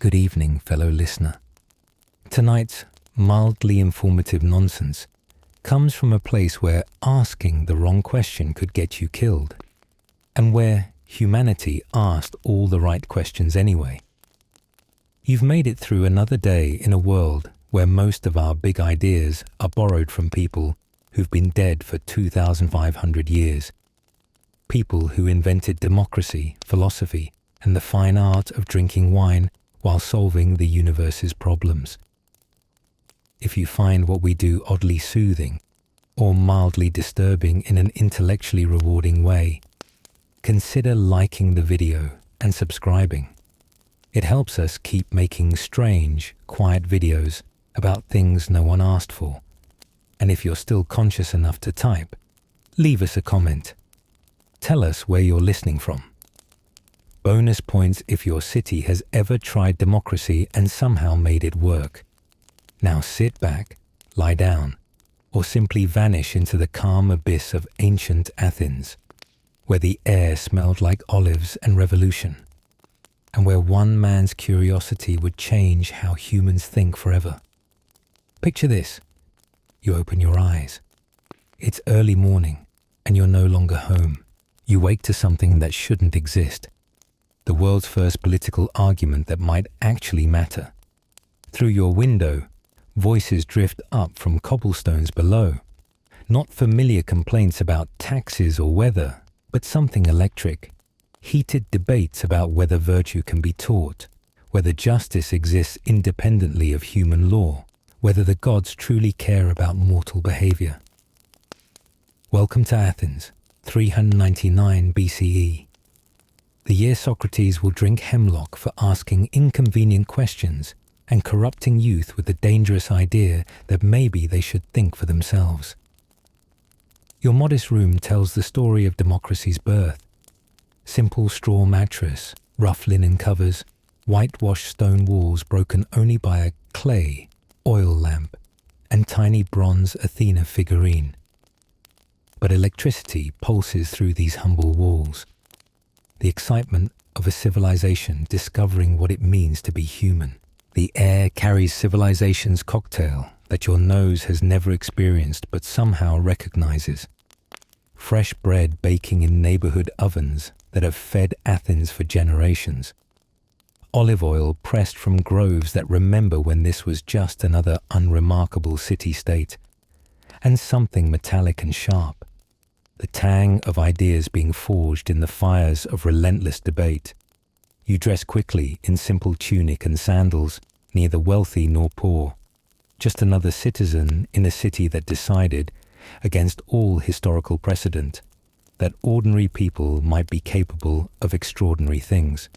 Good evening, fellow listener. Tonight's mildly informative nonsense comes from a place where asking the wrong question could get you killed, and where humanity asked all the right questions anyway. You've made it through another day in a world where most of our big ideas are borrowed from people who've been dead for 2,500 years. People who invented democracy, philosophy, and the fine art of drinking wine while solving the universe's problems. If you find what we do oddly soothing or mildly disturbing in an intellectually rewarding way, consider liking the video and subscribing. It helps us keep making strange, quiet videos about things no one asked for. And if you're still conscious enough to type, leave us a comment. Tell us where you're listening from. Bonus points if your city has ever tried democracy and somehow made it work. Now sit back, lie down, or simply vanish into the calm abyss of ancient Athens, where the air smelled like olives and revolution, and where one man's curiosity would change how humans think forever. Picture this. You open your eyes. It's early morning, and you're no longer home. You wake to something that shouldn't exist. The world's first political argument that might actually matter. Through your window, voices drift up from cobblestones below. Not familiar complaints about taxes or weather, but something electric. Heated debates about whether virtue can be taught, whether justice exists independently of human law, whether the gods truly care about mortal behavior. Welcome to Athens, 399 BCE. The year Socrates will drink hemlock for asking inconvenient questions and corrupting youth with the dangerous idea that maybe they should think for themselves. Your modest room tells the story of democracy's birth. Simple straw mattress, rough linen covers, whitewashed stone walls broken only by a clay oil lamp and tiny bronze Athena figurine. But electricity pulses through these humble walls. The excitement of a civilization discovering what it means to be human. The air carries civilization's cocktail that your nose has never experienced but somehow recognizes. Fresh bread baking in neighborhood ovens that have fed Athens for generations. Olive oil pressed from groves that remember when this was just another unremarkable city-state. And something metallic and sharp. The tang of ideas being forged in the fires of relentless debate. You dress quickly in simple tunic and sandals, neither wealthy nor poor. Just another citizen in a city that decided, against all historical precedent, that ordinary people might be capable of extraordinary things.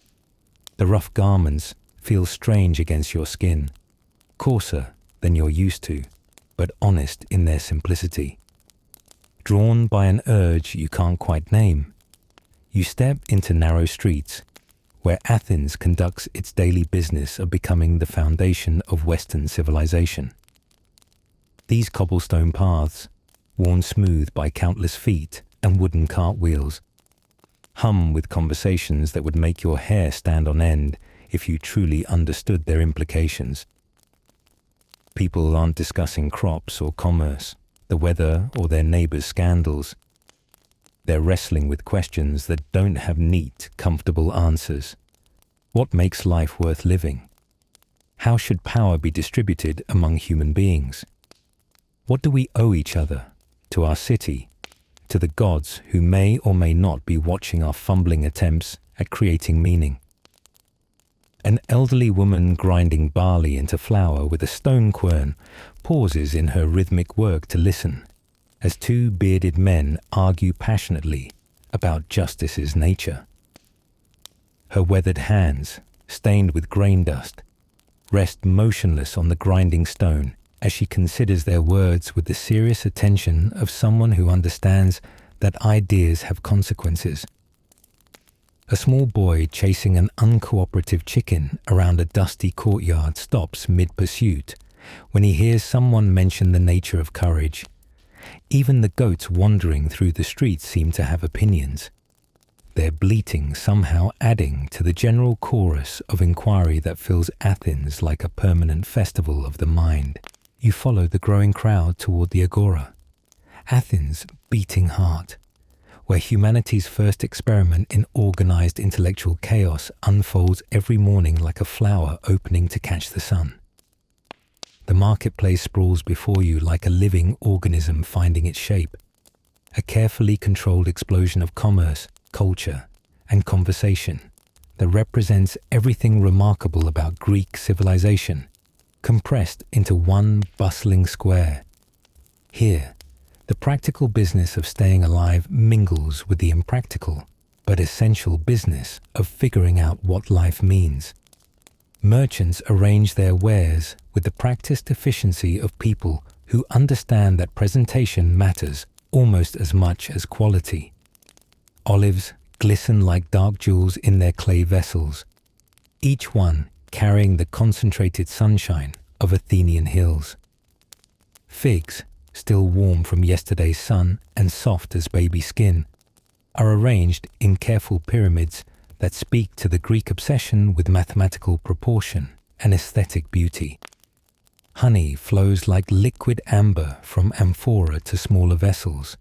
The rough garments feel strange against your skin, coarser than you're used to, but honest in their simplicity. Drawn by an urge you can't quite name, you step into narrow streets where Athens conducts its daily business of becoming the foundation of Western civilization. These cobblestone paths, worn smooth by countless feet and wooden cartwheels, hum with conversations that would make your hair stand on end if you truly understood their implications. People aren't discussing crops or commerce, the weather or their neighbors' scandals. They're wrestling with questions that don't have neat, comfortable answers. What makes life worth living? How should power be distributed among human beings? What do we owe each other, to our city, to the gods who may or may not be watching our fumbling attempts at creating meaning? An elderly woman grinding barley into flour with a stone quern pauses in her rhythmic work to listen, as two bearded men argue passionately about justice's nature. Her weathered hands, stained with grain dust, rest motionless on the grinding stone as she considers their words with the serious attention of someone who understands that ideas have consequences. A small boy chasing an uncooperative chicken around a dusty courtyard stops mid-pursuit when he hears someone mention the nature of courage. Even the goats wandering through the streets seem to have opinions. their bleating somehow adding to the general chorus of inquiry that fills Athens like a permanent festival of the mind. You follow the growing crowd toward the agora, Athens' beating heart, where humanity's first experiment in organized intellectual chaos unfolds every morning like a flower opening to catch the sun. The marketplace sprawls before you like a living organism finding its shape, a carefully controlled explosion of commerce, culture, and conversation that represents everything remarkable about Greek civilization, compressed into one bustling square. Here, the practical business of staying alive mingles with the impractical but essential business of figuring out what life means. Merchants arrange their wares with the practiced efficiency of people who understand that presentation matters almost as much as quality. Olives glisten like dark jewels in their clay vessels, each one carrying the concentrated sunshine of Athenian hills. Figs, still warm from yesterday's sun and soft as baby skin, are arranged in careful pyramids that speak to the Greek obsession with mathematical proportion and aesthetic beauty. Honey flows like liquid amber from amphora to smaller vessels,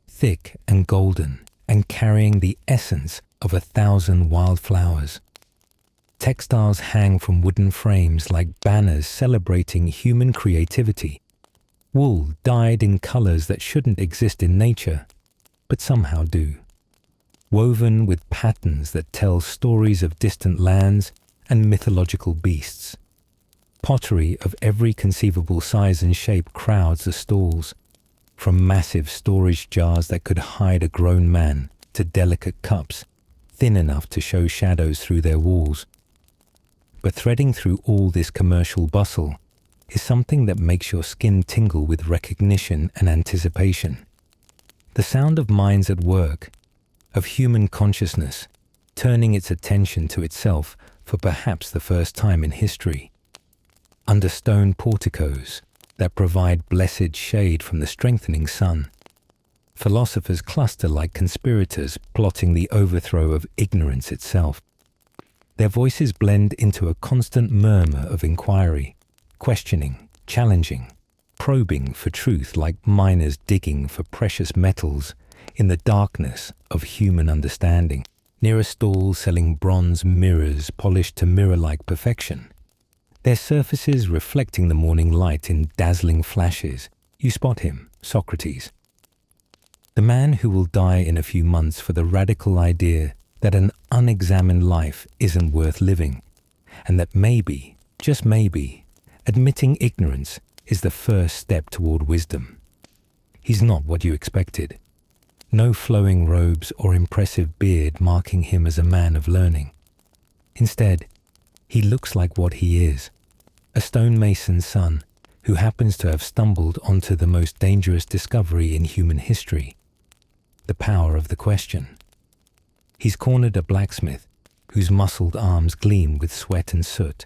thick and golden, and carrying the essence of 1,000 wildflowers. Textiles hang from wooden frames like banners celebrating human creativity. Wool dyed in colors that shouldn't exist in nature, but somehow do. Woven with patterns that tell stories of distant lands and mythological beasts. Pottery of every conceivable size and shape crowds the stalls, from massive storage jars that could hide a grown man to delicate cups, thin enough to show shadows through their walls. But threading through all this commercial bustle is something that makes your skin tingle with recognition and anticipation. The sound of minds at work, of human consciousness, turning its attention to itself for perhaps the first time in history. Under stone porticos that provide blessed shade from the strengthening sun, philosophers cluster like conspirators plotting the overthrow of ignorance itself. Their voices blend into a constant murmur of inquiry, questioning, challenging, probing for truth like miners digging for precious metals in the darkness of human understanding. Near a stall selling bronze mirrors polished to mirror-like perfection, their surfaces reflecting the morning light in dazzling flashes, you spot him, Socrates. The man who will die in a few months for the radical idea that an unexamined life isn't worth living, and that maybe, just maybe, admitting ignorance is the first step toward wisdom. He's not what you expected. No flowing robes or impressive beard marking him as a man of learning. Instead, he looks like what he is, a stonemason's son who happens to have stumbled onto the most dangerous discovery in human history, the power of the question. He's cornered a blacksmith whose muscled arms gleam with sweat and soot,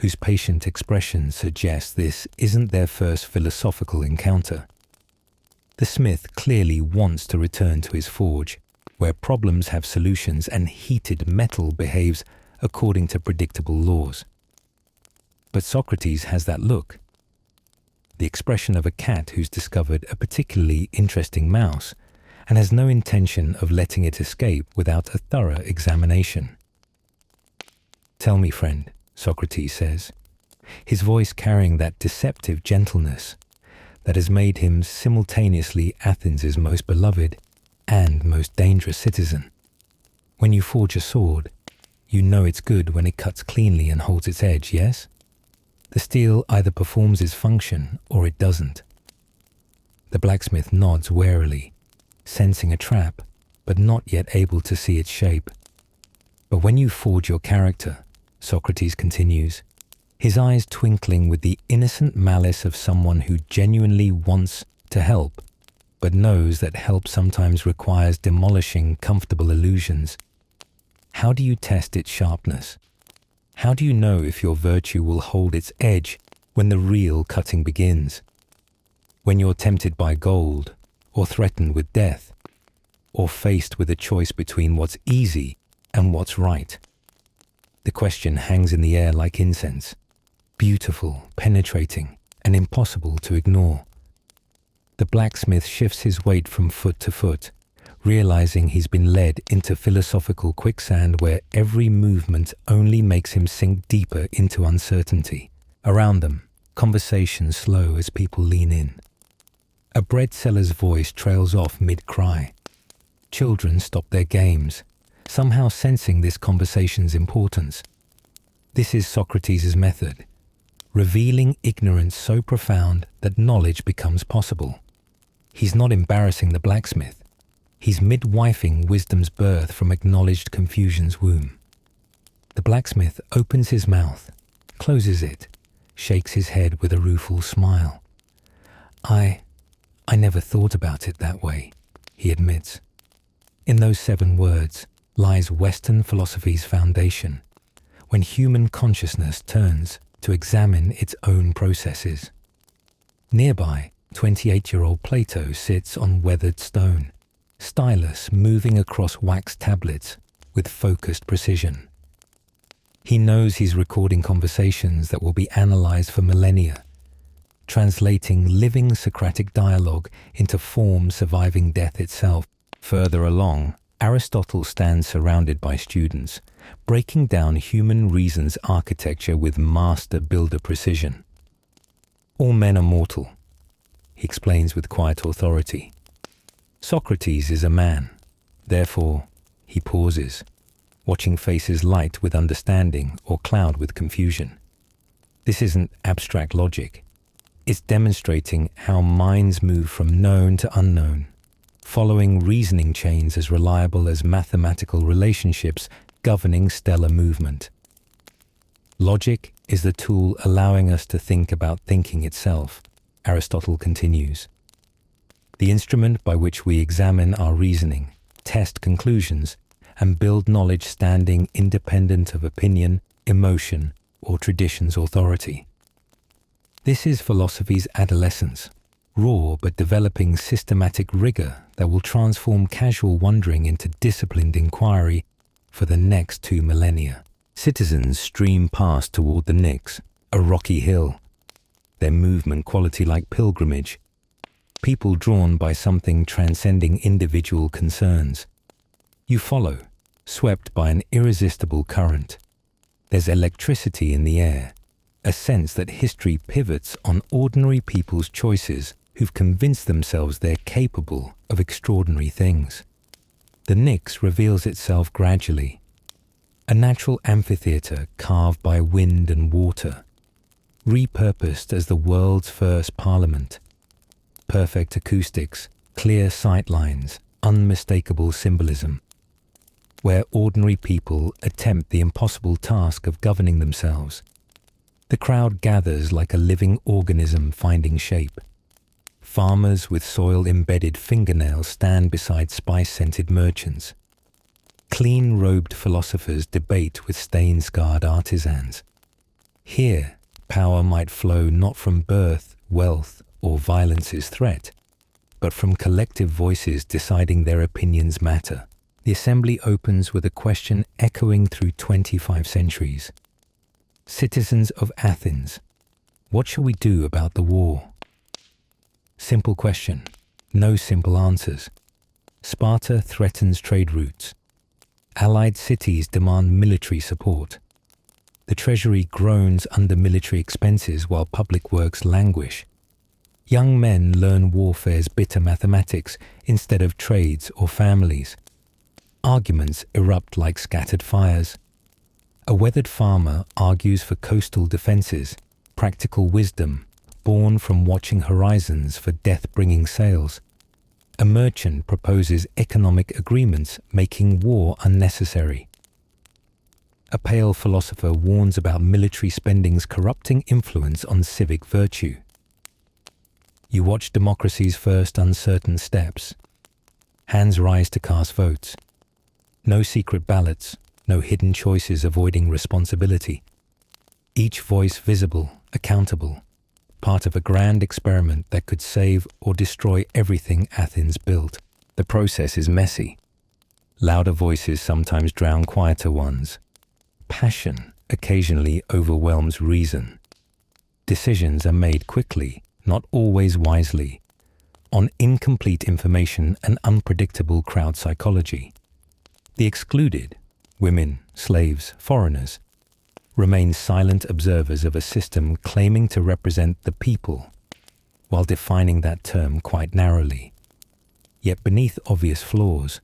whose patient expression suggests this isn't their first philosophical encounter. The smith clearly wants to return to his forge, where problems have solutions and heated metal behaves according to predictable laws. But Socrates has that look, the expression of a cat who's discovered a particularly interesting mouse and has no intention of letting it escape without a thorough examination. "Tell me, friend," Socrates says, his voice carrying that deceptive gentleness that has made him simultaneously Athens' most beloved and most dangerous citizen. "When you forge a sword, you know it's good when it cuts cleanly and holds its edge, yes? The steel either performs its function or it doesn't." The blacksmith nods warily, sensing a trap, but not yet able to see its shape. "But when you forge your character," Socrates continues, his eyes twinkling with the innocent malice of someone who genuinely wants to help, but knows that help sometimes requires demolishing comfortable illusions. "How do you test its sharpness? How do you know if your virtue will hold its edge when the real cutting begins? When you're tempted by gold or threatened with death? or faced with a choice between what's easy and what's right. The question hangs in the air like incense, beautiful, penetrating, and impossible to ignore. The blacksmith shifts his weight from foot to foot, realizing he's been led into philosophical quicksand where every movement only makes him sink deeper into uncertainty. Around them, conversations slow as people lean in. A bread seller's voice trails off mid-cry. Children stop their games, somehow sensing this conversation's importance. This is Socrates' method, revealing ignorance so profound that knowledge becomes possible. He's not embarrassing the blacksmith. He's midwifing wisdom's birth from acknowledged confusion's womb. The blacksmith opens his mouth, closes it, shakes his head with a rueful smile. I never thought about it that way, he admits. In those 7 words lies Western philosophy's foundation, when human consciousness turns to examine its own processes. Nearby, 28-year-old Plato sits on weathered stone, stylus moving across wax tablets with focused precision. He knows he's recording conversations that will be analyzed for millennia, translating living Socratic dialogue into form surviving death itself. Further along, Aristotle stands surrounded by students, breaking down human reason's architecture with master builder precision. All men are mortal, he explains with quiet authority. Socrates is a man. Therefore, he pauses, watching faces light with understanding or cloud with confusion. This isn't abstract logic. It's demonstrating how minds move from known to unknown, following reasoning chains as reliable as mathematical relationships governing stellar movement. Logic is the tool allowing us to think about thinking itself, Aristotle continues. The instrument by which we examine our reasoning, test conclusions, and build knowledge standing independent of opinion, emotion, or tradition's authority. This is philosophy's adolescence, raw but developing systematic rigor that will transform casual wondering into disciplined inquiry for the next 2 millennia. Citizens stream past toward the Pnyx, a rocky hill, their movement quality like pilgrimage, people drawn by something transcending individual concerns. You follow, swept by an irresistible current. There's electricity in the air, a sense that history pivots on ordinary people's choices who've convinced themselves they're capable of extraordinary things. The Pnyx reveals itself gradually, a natural amphitheatre carved by wind and water, repurposed as the world's first parliament. Perfect acoustics, clear sightlines, unmistakable symbolism, where ordinary people attempt the impossible task of governing themselves. The crowd gathers like a living organism finding shape. Farmers with soil-embedded fingernails stand beside spice-scented merchants. Clean-robed philosophers debate with stain-scarred artisans. Here, power might flow not from birth, wealth, or violence's threat, but from collective voices deciding their opinions matter. The assembly opens with a question echoing through 25 centuries. Citizens of Athens, what shall we do about the war? Simple question, no simple answers. Sparta threatens trade routes. Allied cities demand military support. The treasury groans under military expenses while public works languish. Young men learn warfare's bitter mathematics instead of trades or families. Arguments erupt like scattered fires. A weathered farmer argues for coastal defences, practical wisdom, born from watching horizons for death-bringing sails. A merchant proposes economic agreements making war unnecessary. A pale philosopher warns about military spending's corrupting influence on civic virtue. You watch democracy's first uncertain steps. Hands rise to cast votes. No secret ballots, no hidden choices avoiding responsibility. Each voice visible, accountable, part of a grand experiment that could save or destroy everything Athens built. The process is messy. Louder voices sometimes drown quieter ones. Passion occasionally overwhelms reason. Decisions are made quickly, not always wisely, on incomplete information and unpredictable crowd psychology. The excluded, women, slaves, foreigners, remain silent observers of a system claiming to represent the people, while defining that term quite narrowly. Yet beneath obvious flaws,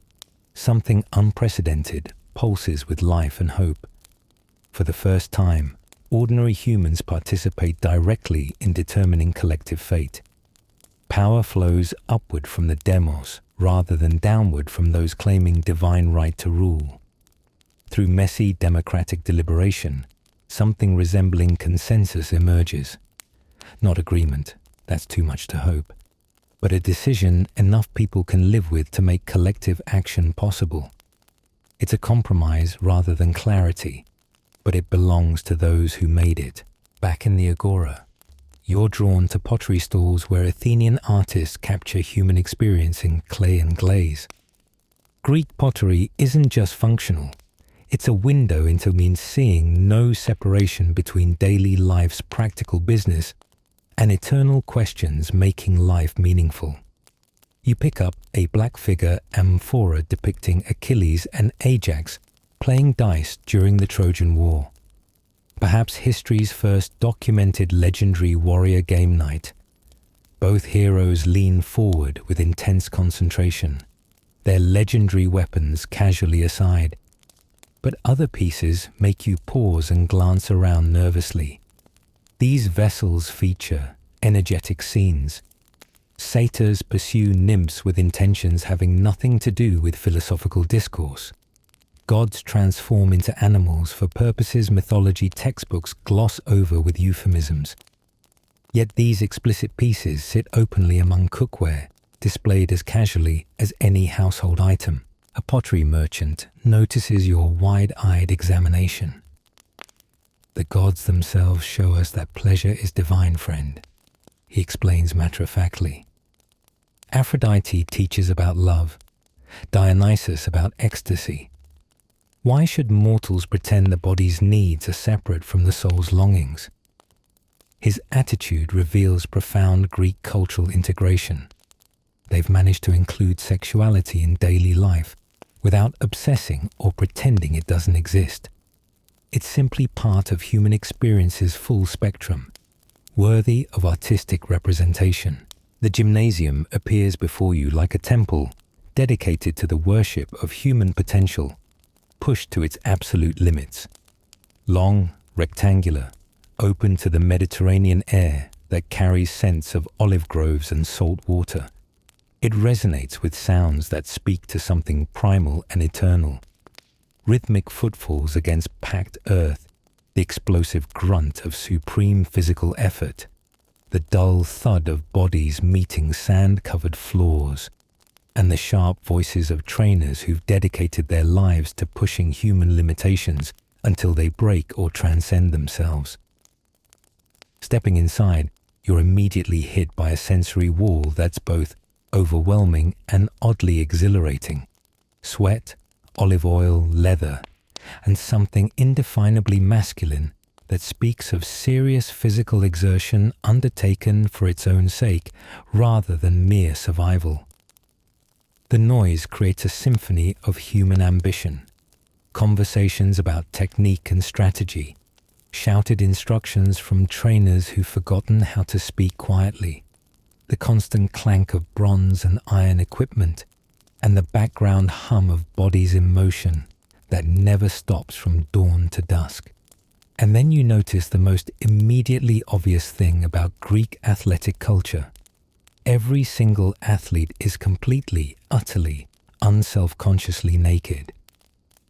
something unprecedented pulses with life and hope. For the first time, ordinary humans participate directly in determining collective fate. Power flows upward from the demos rather than downward from those claiming divine right to rule. Through messy democratic deliberation, something resembling consensus emerges. Not agreement, that's too much to hope, but a decision enough people can live with to make collective action possible. It's a compromise rather than clarity, but it belongs to those who made it. Back in the agora, you're drawn to pottery stalls where Athenian artists capture human experience in clay and glaze. Greek pottery isn't just functional. It's a window into seeing no separation between daily life's practical business and eternal questions making life meaningful. You pick up a black figure amphora depicting Achilles and Ajax playing dice during the Trojan War. Perhaps history's first documented legendary warrior game night. Both heroes lean forward with intense concentration, their legendary weapons casually aside. But other pieces make you pause and glance around nervously. These vessels feature energetic scenes. Satyrs pursue nymphs with intentions having nothing to do with philosophical discourse. Gods transform into animals for purposes mythology textbooks gloss over with euphemisms. Yet these explicit pieces sit openly among cookware, displayed as casually as any household item. A pottery merchant notices your wide-eyed examination. The gods themselves show us that pleasure is divine, friend, he explains matter-of-factly. Aphrodite teaches about love, Dionysus about ecstasy. Why should mortals pretend the body's needs are separate from the soul's longings? His attitude reveals profound Greek cultural integration. They've managed to include sexuality in daily life without obsessing or pretending it doesn't exist. It's simply part of human experience's full spectrum, worthy of artistic representation. The Gymnasium appears before you like a temple dedicated to the worship of human potential, pushed to its absolute limits. Long, rectangular, open to the Mediterranean air that carries scents of olive groves and salt water. It resonates with sounds that speak to something primal and eternal. Rhythmic footfalls against packed earth, the explosive grunt of supreme physical effort, the dull thud of bodies meeting sand-covered floors, and the sharp voices of trainers who've dedicated their lives to pushing human limitations until they break or transcend themselves. Stepping inside, you're immediately hit by a sensory wall that's both overwhelming and oddly exhilarating. Sweat, olive oil, leather, and something indefinably masculine that speaks of serious physical exertion undertaken for its own sake rather than mere survival. The noise creates a symphony of human ambition, conversations about technique and strategy, shouted instructions from trainers who've forgotten how to speak quietly, the constant clank of bronze and iron equipment, and the background hum of bodies in motion that never stops from dawn to dusk. And then you notice the most immediately obvious thing about Greek athletic culture. Every single athlete is completely, utterly, unself-consciously naked.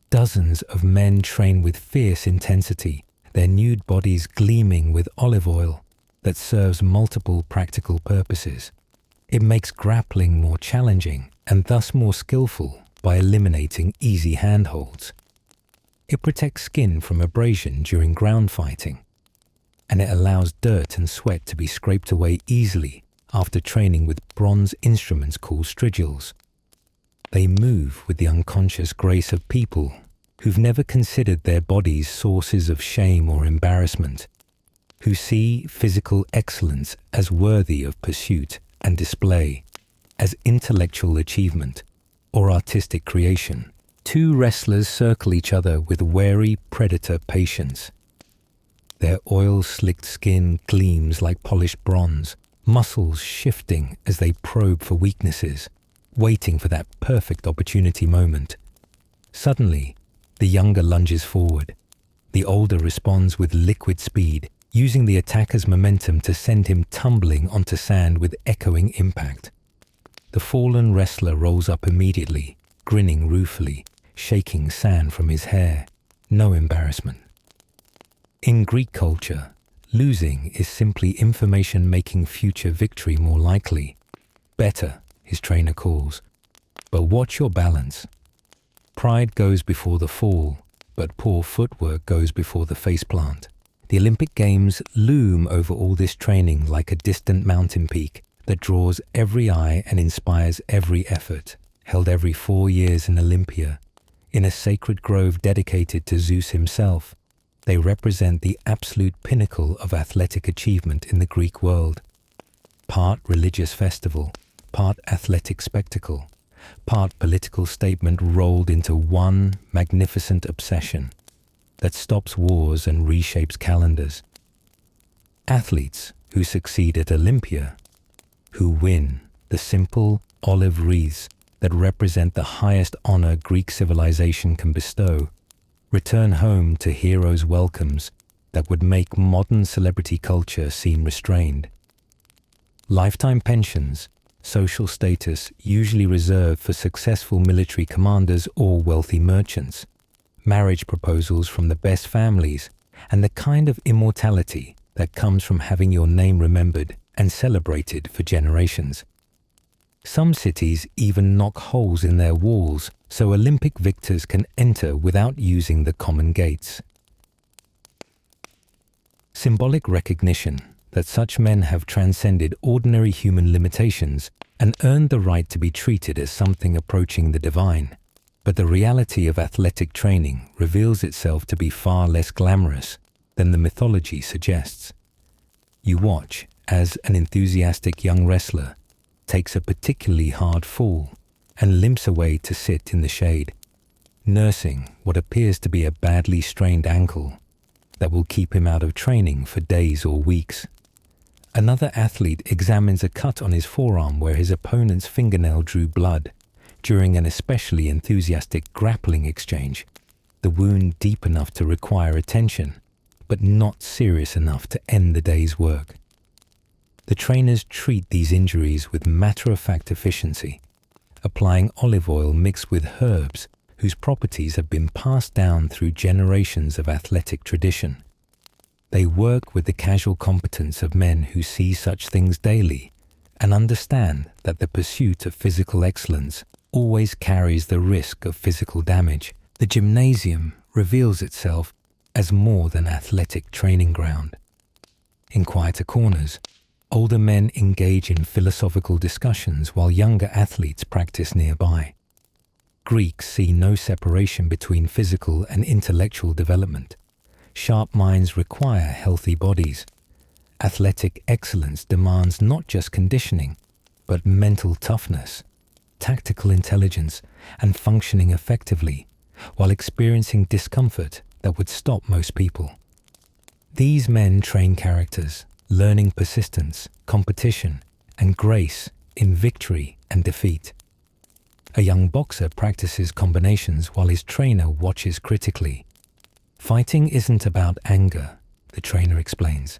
Dozens of men train with fierce intensity, their nude bodies gleaming with olive oil that serves multiple practical purposes. It makes grappling more challenging and thus more skillful by eliminating easy handholds. It protects skin from abrasion during ground fighting, and it allows dirt and sweat to be scraped away easily after training with bronze instruments called stridules. They move with the unconscious grace of people who've never considered their bodies sources of shame or embarrassment, who see physical excellence as worthy of pursuit and display, as intellectual achievement or artistic creation. Two wrestlers circle each other with wary predator patience. Their oil-slicked skin gleams like polished bronze, muscles shifting as they probe for weaknesses, waiting for that perfect opportunity moment. Suddenly, the younger lunges forward. The older responds with liquid speed, using the attacker's momentum to send him tumbling onto sand with echoing impact. The fallen wrestler rolls up immediately, grinning ruefully, shaking sand from his hair. No embarrassment. In Greek culture, losing is simply information making future victory more likely. Better, his trainer calls. But watch your balance. Pride goes before the fall, but poor footwork goes before the faceplant. The Olympic Games loom over all this training like a distant mountain peak that draws every eye and inspires every effort, held every 4 years in Olympia, in a sacred grove dedicated to Zeus himself. They represent the absolute pinnacle of athletic achievement in the Greek world. Part religious festival, part athletic spectacle, part political statement rolled into one magnificent obsession that stops wars and reshapes calendars. Athletes who succeed at Olympia, who win the simple olive wreaths that represent the highest honor Greek civilization can bestow, return home to heroes' welcomes that would make modern celebrity culture seem restrained. Lifetime pensions, social status usually reserved for successful military commanders or wealthy merchants, marriage proposals from the best families, and the kind of immortality that comes from having your name remembered and celebrated for generations. Some cities even knock holes in their walls so Olympic victors can enter without using the common gates. Symbolic recognition that such men have transcended ordinary human limitations and earned the right to be treated as something approaching the divine. But the reality of athletic training reveals itself to be far less glamorous than the mythology suggests. You watch as an enthusiastic young wrestler takes a particularly hard fall and limps away to sit in the shade, nursing what appears to be a badly strained ankle that will keep him out of training for days or weeks. Another athlete examines a cut on his forearm where his opponent's fingernail drew blood during an especially enthusiastic grappling exchange, the wound deep enough to require attention, but not serious enough to end the day's work. The trainers treat these injuries with matter-of-fact efficiency, applying olive oil mixed with herbs whose properties have been passed down through generations of athletic tradition. They work with the casual competence of men who see such things daily and understand that the pursuit of physical excellence always carries the risk of physical damage. The gymnasium reveals itself as more than athletic training ground. In quieter corners, older men engage in philosophical discussions while younger athletes practice nearby. Greeks see no separation between physical and intellectual development. Sharp minds require healthy bodies. Athletic excellence demands not just conditioning, but mental toughness, tactical intelligence, and functioning effectively, while experiencing discomfort that would stop most people. These men train characters, learning persistence, competition, and grace in victory and defeat. A young boxer practices combinations while his trainer watches critically. Fighting isn't about anger, the trainer explains.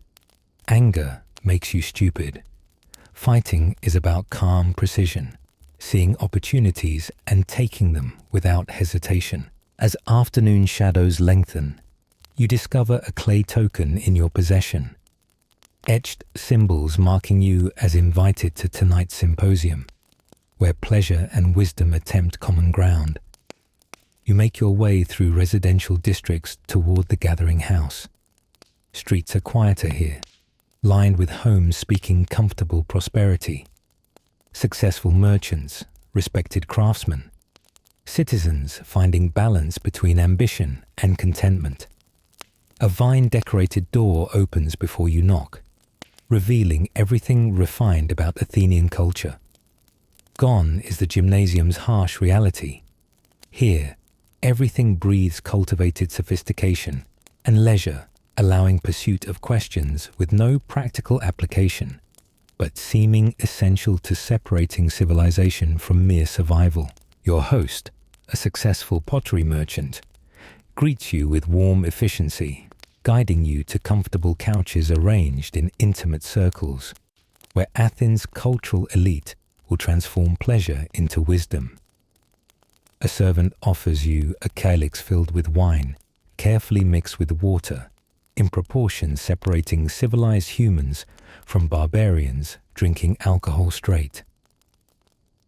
Anger makes you stupid. Fighting is about calm precision, seeing opportunities and taking them without hesitation. As afternoon shadows lengthen, you discover a clay token in your possession, etched symbols marking you as invited to tonight's symposium, where pleasure and wisdom attempt common ground. You make your way through residential districts toward the gathering house. Streets are quieter here, lined with homes speaking comfortable prosperity. Successful merchants, respected craftsmen, citizens finding balance between ambition and contentment. A vine-decorated door opens before you knock, revealing everything refined about Athenian culture. Gone is the Gymnasium's harsh reality. Here, everything breathes cultivated sophistication and leisure, allowing pursuit of questions with no practical application, but seeming essential to separating civilization from mere survival. Your host, a successful pottery merchant, greets you with warm efficiency, guiding you to comfortable couches arranged in intimate circles, where Athens' cultural elite will transform pleasure into wisdom. A servant offers you a calyx filled with wine, carefully mixed with water, in proportion separating civilized humans from barbarians drinking alcohol straight.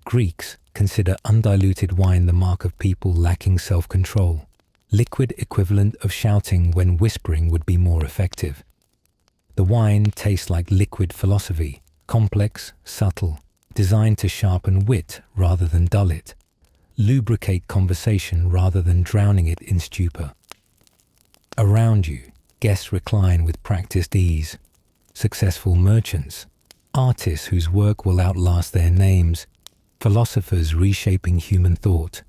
Greeks consider undiluted wine the mark of people lacking self-control, liquid equivalent of shouting when whispering would be more effective. The wine tastes like liquid philosophy, complex, subtle, designed to sharpen wit rather than dull it, lubricate conversation rather than drowning it in stupor. Around you, guests recline with practiced ease, successful merchants, artists whose work will outlast their names, philosophers reshaping human thought,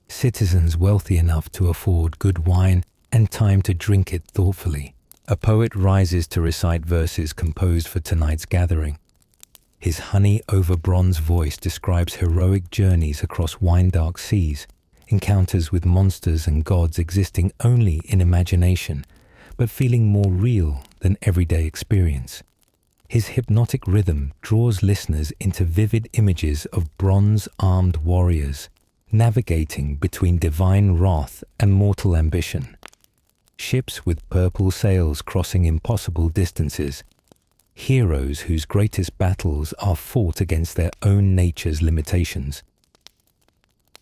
citizens wealthy enough to afford good wine and time to drink it thoughtfully. A poet rises to recite verses composed for tonight's gathering. His honey over bronze voice describes heroic journeys across wine-dark seas, encounters with monsters and gods existing only in imagination, but feeling more real than everyday experience. His hypnotic rhythm draws listeners into vivid images of bronze-armed warriors, navigating between divine wrath and mortal ambition. Ships with purple sails crossing impossible distances, heroes whose greatest battles are fought against their own nature's limitations.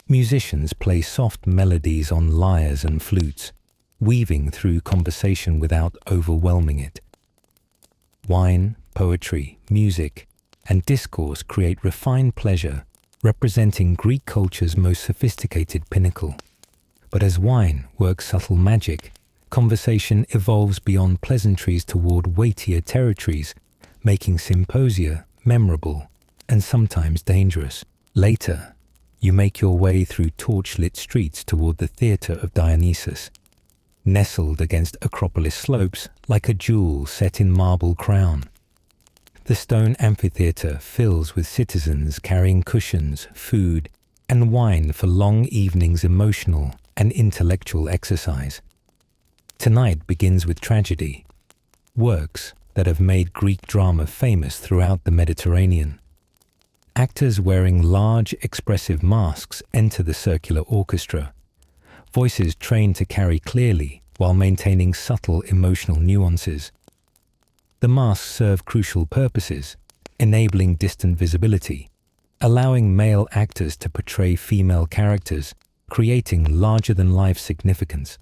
Musicians play soft melodies on lyres and flutes, weaving through conversation without overwhelming it. Wine, poetry, music, and discourse create refined pleasure, representing Greek culture's most sophisticated pinnacle. But as wine works subtle magic, conversation evolves beyond pleasantries toward weightier territories, making symposia memorable and sometimes dangerous. Later, you make your way through torch-lit streets toward the theatre of Dionysus, nestled against Acropolis slopes like a jewel set in marble crown. The stone amphitheatre fills with citizens carrying cushions, food, and wine for long evenings' emotional and intellectual exercise. Tonight begins with tragedy, works that have made Greek drama famous throughout the Mediterranean. Actors wearing large, expressive masks enter the circular orchestra, voices trained to carry clearly while maintaining subtle emotional nuances. The masks serve crucial purposes, enabling distant visibility, allowing male actors to portray female characters, creating larger-than-life significance.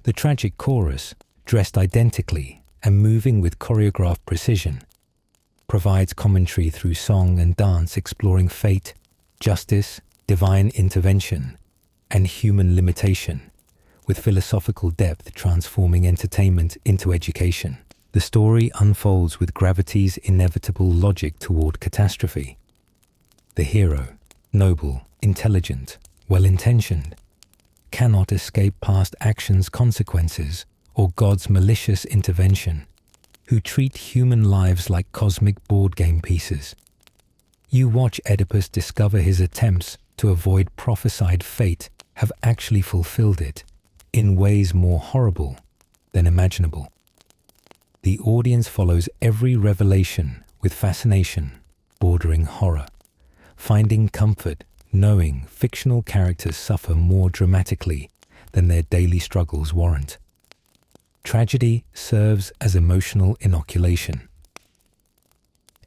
The tragic chorus, dressed identically and moving with choreographed precision, provides commentary through song and dance exploring fate, justice, divine intervention, and human limitation, with philosophical depth transforming entertainment into education. The story unfolds with gravity's inevitable logic toward catastrophe. The hero, noble, intelligent, well-intentioned, cannot escape past actions' consequences or God's malicious intervention, who treat human lives like cosmic board game pieces. You watch Oedipus discover his attempts to avoid prophesied fate have actually fulfilled it in ways more horrible than imaginable. The audience follows every revelation with fascination bordering horror, finding comfort knowing fictional characters suffer more dramatically than their daily struggles warrant. Tragedy serves as emotional inoculation.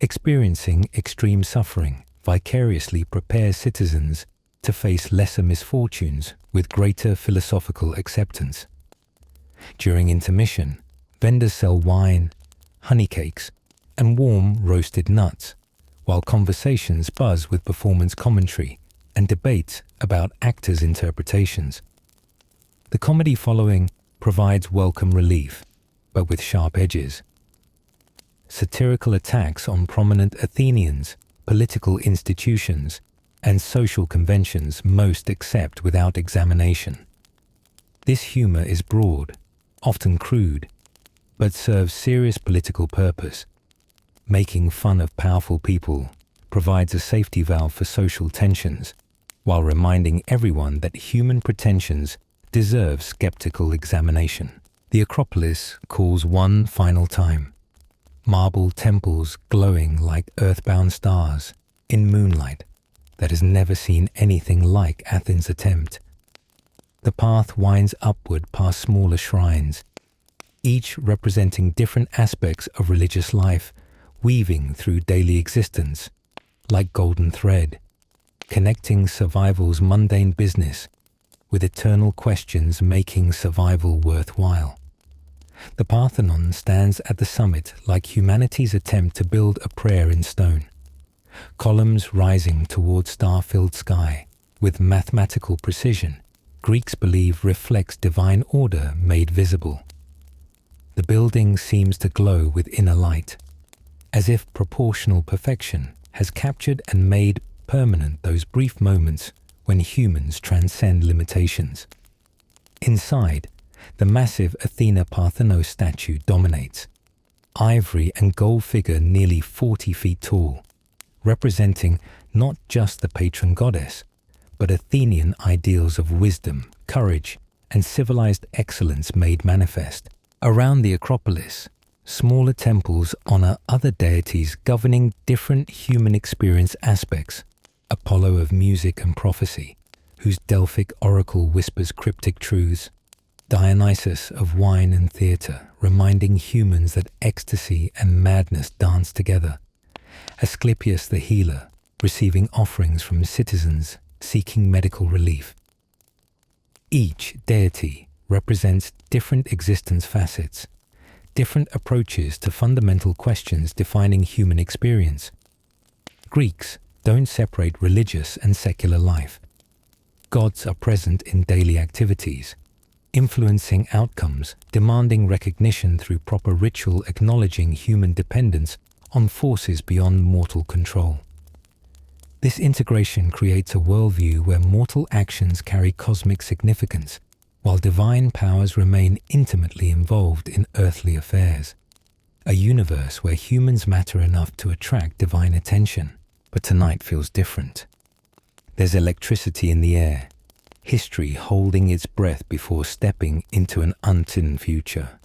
Experiencing extreme suffering vicariously prepares citizens to face lesser misfortunes with greater philosophical acceptance. During intermission, vendors sell wine, honey cakes, and warm roasted nuts, while conversations buzz with performance commentary and debates about actors' interpretations. The comedy following provides welcome relief, but with sharp edges. Satirical attacks on prominent Athenians, political institutions, and social conventions most accept without examination. This humor is broad, often crude, but serves serious political purpose. Making fun of powerful people provides a safety valve for social tensions, while reminding everyone that human pretensions deserve skeptical examination. The Acropolis calls one final time. Marble temples glowing like earthbound stars in moonlight that has never seen anything like Athens' attempt. The path winds upward past smaller shrines, each representing different aspects of religious life, weaving through daily existence like golden thread, connecting survival's mundane business with eternal questions making survival worthwhile. The Parthenon stands at the summit like humanity's attempt to build a prayer in stone. Columns rising toward star-filled sky with mathematical precision, Greeks believe reflects divine order made visible. The building seems to glow with inner light, as if proportional perfection has captured and made permanent those brief moments when humans transcend limitations. Inside, the massive Athena Parthenos statue dominates, ivory and gold figure nearly 40 feet tall, representing not just the patron goddess, but Athenian ideals of wisdom, courage, and civilized excellence made manifest. Around the Acropolis, smaller temples honor other deities governing different human experience aspects. Apollo of music and prophecy, whose Delphic oracle whispers cryptic truths. Dionysus of wine and theatre, reminding humans that ecstasy and madness dance together. Asclepius the healer, receiving offerings from citizens seeking medical relief. Each deity represents different existence facets, different approaches to fundamental questions defining human experience. Greeks don't separate religious and secular life. Gods are present in daily activities, influencing outcomes, demanding recognition through proper ritual acknowledging human dependence on forces beyond mortal control. This integration creates a worldview where mortal actions carry cosmic significance, while divine powers remain intimately involved in earthly affairs. A universe where humans matter enough to attract divine attention. But tonight feels different. There's electricity in the air, history holding its breath before stepping into an uncertain future.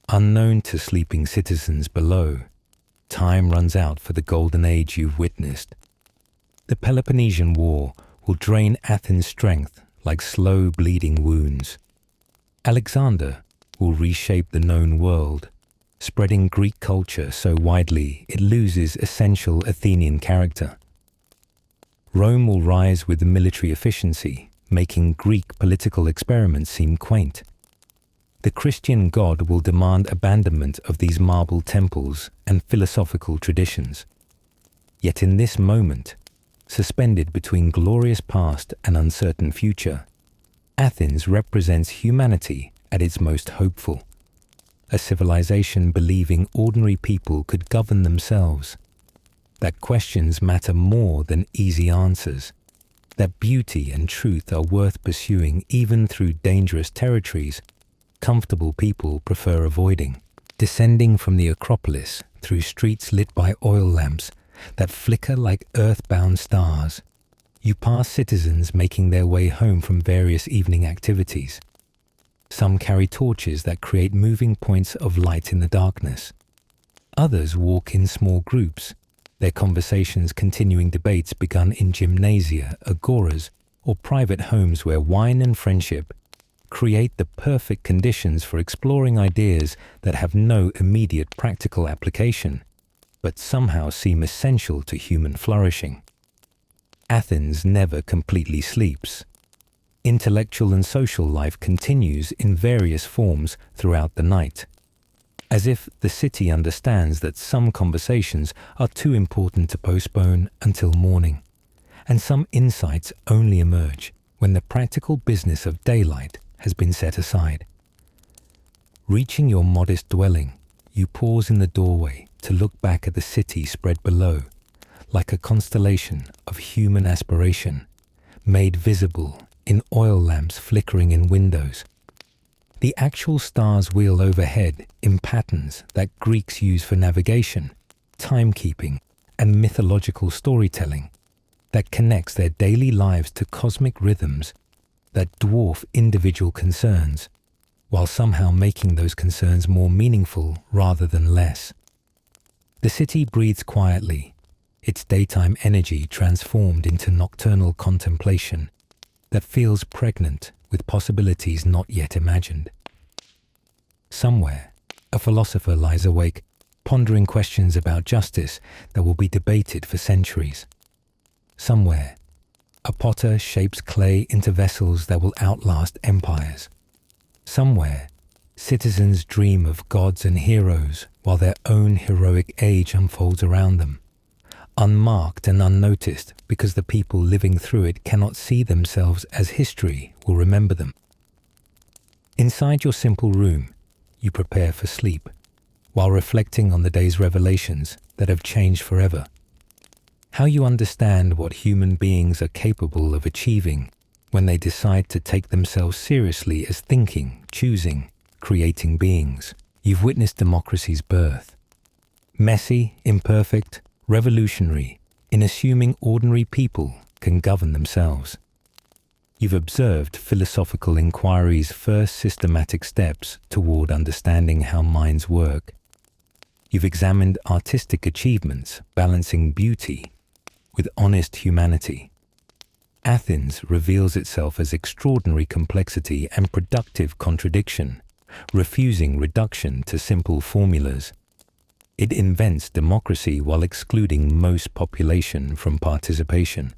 Unknown to sleeping citizens below, time runs out for the golden age you've witnessed. The Peloponnesian War will drain Athens' strength like slow bleeding wounds. Alexander will reshape the known world, spreading Greek culture so widely it loses essential Athenian character. Rome will rise with military efficiency, making Greek political experiments seem quaint. The Christian God will demand abandonment of these marble temples and philosophical traditions. Yet in this moment, suspended between glorious past and uncertain future, Athens represents humanity at its most hopeful. A civilization believing ordinary people could govern themselves, that questions matter more than easy answers, that beauty and truth are worth pursuing even through dangerous territories comfortable people prefer avoiding. Descending from the Acropolis through streets lit by oil lamps that flicker like earthbound stars, you pass citizens making their way home from various evening activities. Some carry torches that create moving points of light in the darkness. Others walk in small groups, their conversations continuing debates begun in gymnasia, agoras, or private homes where wine and friendship create the perfect conditions for exploring ideas that have no immediate practical application, but somehow seem essential to human flourishing. Athens never completely sleeps. Intellectual and social life continues in various forms throughout the night, as if the city understands that some conversations are too important to postpone until morning, and some insights only emerge when the practical business of daylight has been set aside. Reaching your modest dwelling, you pause in the doorway to look back at the city spread below, like a constellation of human aspiration, made visible in oil lamps flickering in windows. The actual stars wheel overhead in patterns that Greeks use for navigation, timekeeping, and mythological storytelling that connects their daily lives to cosmic rhythms that dwarf individual concerns, while somehow making those concerns more meaningful rather than less. The city breathes quietly, its daytime energy transformed into nocturnal contemplation that feels pregnant with possibilities not yet imagined. Somewhere, a philosopher lies awake, pondering questions about justice that will be debated for centuries. Somewhere, a potter shapes clay into vessels that will outlast empires. Somewhere, citizens dream of gods and heroes while their own heroic age unfolds around them, unmarked and unnoticed because the people living through it cannot see themselves as history will remember them. Inside your simple room, you prepare for sleep, while reflecting on the day's revelations that have changed forever. How you understand what human beings are capable of achieving when they decide to take themselves seriously as thinking, choosing, creating beings. You've witnessed democracy's birth. Messy, imperfect, revolutionary, in assuming ordinary people can govern themselves. You've observed philosophical inquiry's first systematic steps toward understanding how minds work. You've examined artistic achievements balancing beauty with honest humanity. Athens reveals itself as extraordinary complexity and productive contradiction, refusing reduction to simple formulas. It invents democracy while excluding most population from participation.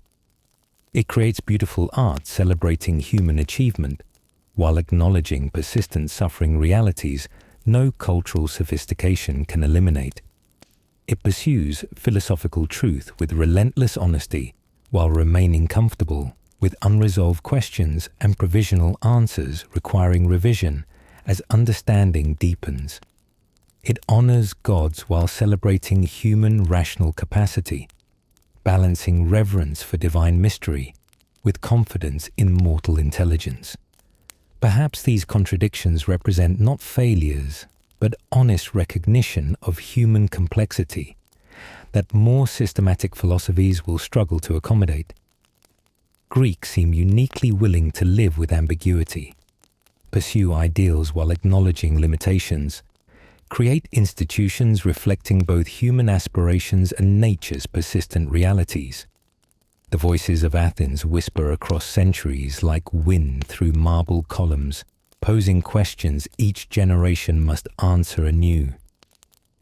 It creates beautiful art celebrating human achievement while acknowledging persistent suffering realities no cultural sophistication can eliminate. It pursues philosophical truth with relentless honesty while remaining comfortable with unresolved questions and provisional answers requiring revision as understanding deepens. It honors gods while celebrating human rational capacity, balancing reverence for divine mystery with confidence in mortal intelligence. Perhaps these contradictions represent not failures, but honest recognition of human complexity that more systematic philosophies will struggle to accommodate. Greeks seem uniquely willing to live with ambiguity, pursue ideals while acknowledging limitations, create institutions reflecting both human aspirations and nature's persistent realities. The voices of Athens whisper across centuries like wind through marble columns, posing questions each generation must answer anew.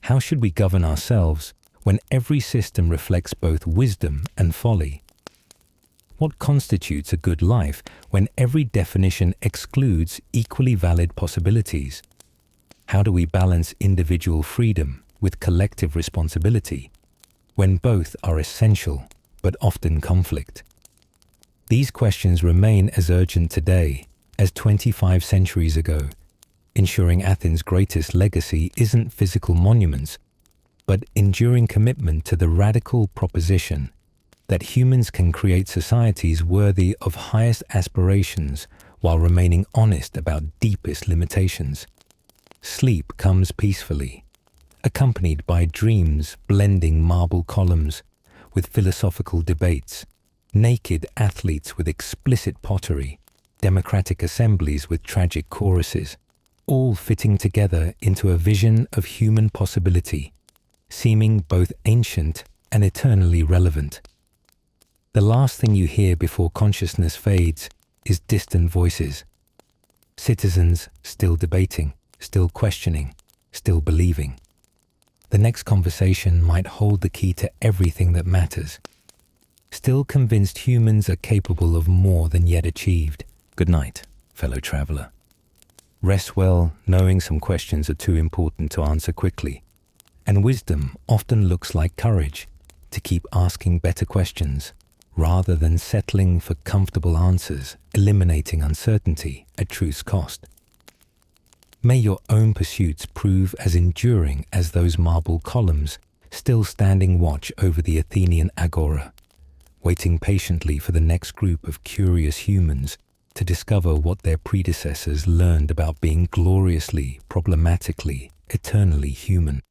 How should we govern ourselves when every system reflects both wisdom and folly? What constitutes a good life when every definition excludes equally valid possibilities? How do we balance individual freedom with collective responsibility when both are essential but often conflict? These questions remain as urgent today as 25 centuries ago, ensuring Athens' greatest legacy isn't physical monuments, but enduring commitment to the radical proposition that humans can create societies worthy of highest aspirations while remaining honest about deepest limitations. Sleep comes peacefully, accompanied by dreams blending marble columns with philosophical debates, naked athletes with explicit pottery, democratic assemblies with tragic choruses, all fitting together into a vision of human possibility, seeming both ancient and eternally relevant. The last thing you hear before consciousness fades is distant voices. Citizens still debating, still questioning, still believing. The next conversation might hold the key to everything that matters. Still convinced humans are capable of more than yet achieved. Good night, fellow traveler. Rest well, knowing some questions are too important to answer quickly. And wisdom often looks like courage to keep asking better questions rather than settling for comfortable answers, eliminating uncertainty at truth's cost. May your own pursuits prove as enduring as those marble columns still standing watch over the Athenian agora, waiting patiently for the next group of curious humans to discover what their predecessors learned about being gloriously, problematically, eternally human.